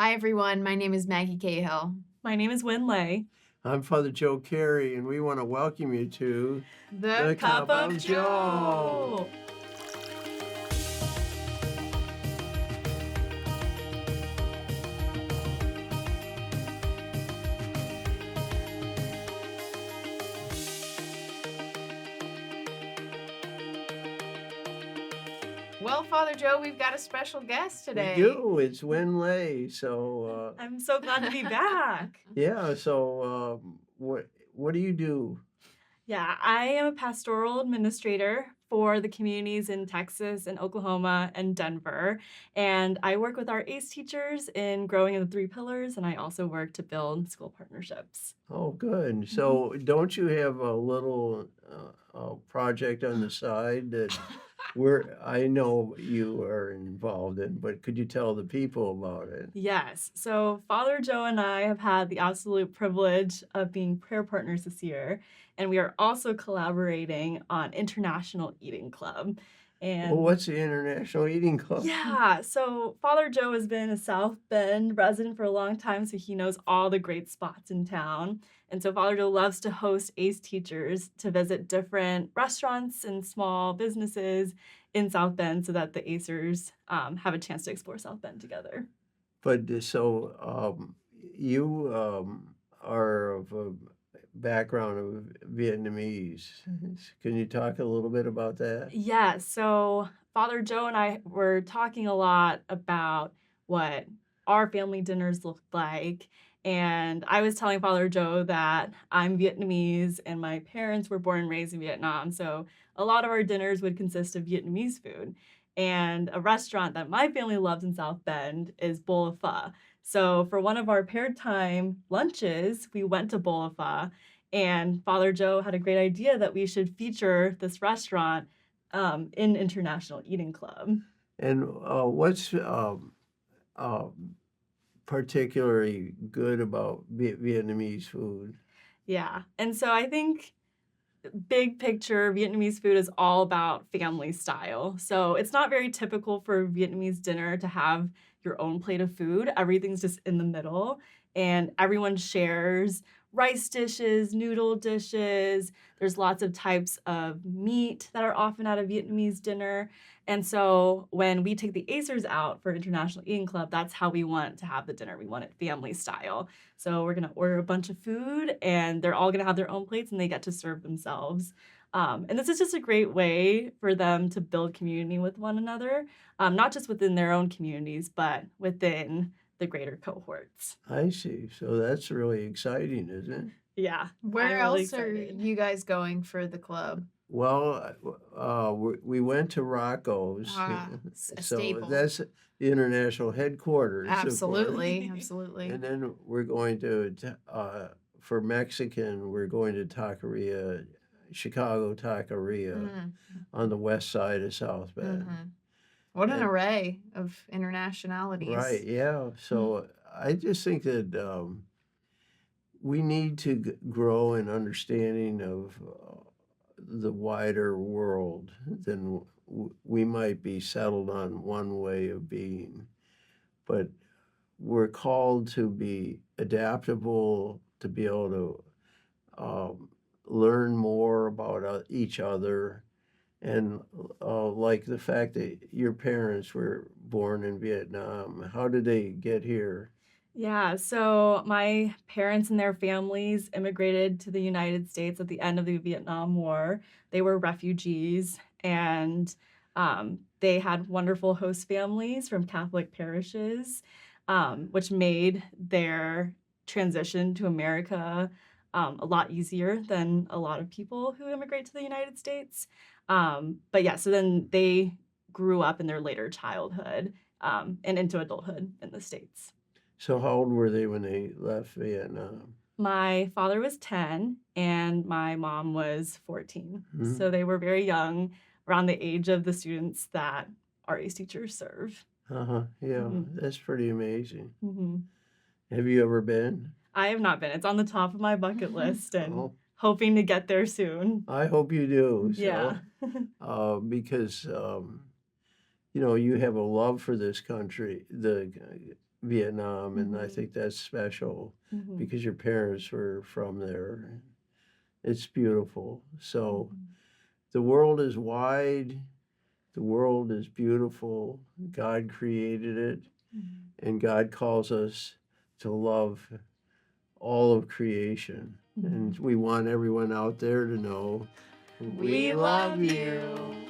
Hi, everyone. My name is Maggie Cahill. My name is Uyen. I'm Father Joe Carey, and we want to welcome you to The Cup of Joe! Well, Father Joe, we've got a special guest today. We do. It's Winley. So I'm so glad to be back. yeah. So what do you do? Yeah, I am a pastoral administrator for the communities in Texas and Oklahoma and Denver. And I work with our ACE teachers in growing in the 3 pillars, and I also work to build school partnerships. Oh, good. So don't you have a little project on the side that I know you are involved in, but could you tell the people about it? Yes. So Father Joe and I have had the absolute privilege of being prayer partners this year, and we are also collaborating on International Eating Club. And Well, what's the International Eating Club? yeah, so Father Joe has been a South Bend resident for a long time, so he knows all the great spots in town. And so Father Joe loves to host ACE teachers to visit different restaurants and small businesses in South Bend so that the ACErs have a chance to explore South Bend together. But you are of a background of Vietnamese. Can you talk a little bit about that? Yeah, so Father Joe and I were talking a lot about what our family dinners looked like. And I was telling Father Joe that I'm Vietnamese and my parents were born and raised in Vietnam. So a lot of our dinners would consist of Vietnamese food. And a restaurant that my family loves in South Bend is Bowl of Pho. So for one of our paired time lunches, we went to Bowl of Pho, and Father Joe had a great idea that we should feature this restaurant in International Eating Club. And what's particularly good about Vietnamese food? Yeah. And so I think big picture, Vietnamese food is all about family style. So it's not very typical for Vietnamese dinner to have your own plate of food. Everything's just in the middle, and everyone shares rice dishes, noodle dishes. There's lots of types of meat that are often at a Vietnamese dinner. And so when we take the Acers out for International Eating Club, that's how we want to have the dinner. We want it family style. So we're going to order a bunch of food, and they're all going to have their own plates, and they get to serve themselves. And this is just a great way for them to build community with one another, not just within their own communities, but within the greater cohorts. I see. So that's really exciting, isn't it? Yeah. Where I'm really else are excited. you guys going for the club? Well, we went to Rocco's, A so staple. that's the international headquarters, of course. Absolutely, absolutely. And then we're going to, for Mexican, we're going to Taqueria, Chicago Taqueria Mhm, on the west side of South Bend. mhm. What an And- array of internationalities. Right, yeah. So I just think that we need to grow in understanding of the wider world than we might be settled on one way of being. But we're called to be adaptable, to be able to learn more about each other. And like the fact that your parents were born in Vietnam, how did they get here? Yeah, so my parents and their families immigrated to the United States at the end of the Vietnam War. They were refugees, and they had wonderful host families from Catholic parishes, which made their transition to America a lot easier than a lot of people who immigrate to the United States. But yeah, so then they grew up in their later childhood and into adulthood in the States. So how old were they when they left Vietnam? My father was 10 and my mom was 14. Mhm. So they were very young, around the age of the students that our ACE teachers serve. Yeah, that's pretty amazing. Mhm. Have you ever been? I have not been. It's on the top of my bucket list and Oh, hoping to get there soon. I hope you do. Yeah. Because you know, you have a love for this country, the Vietnam, and I Mhm. think that's special Mhm. because your parents were from there. It's beautiful. So Mhm. the world is wide, the world is beautiful. God created it, Mhm. and God calls us to love all of creation. And Mhm. we want everyone out there to know We We love love you. you.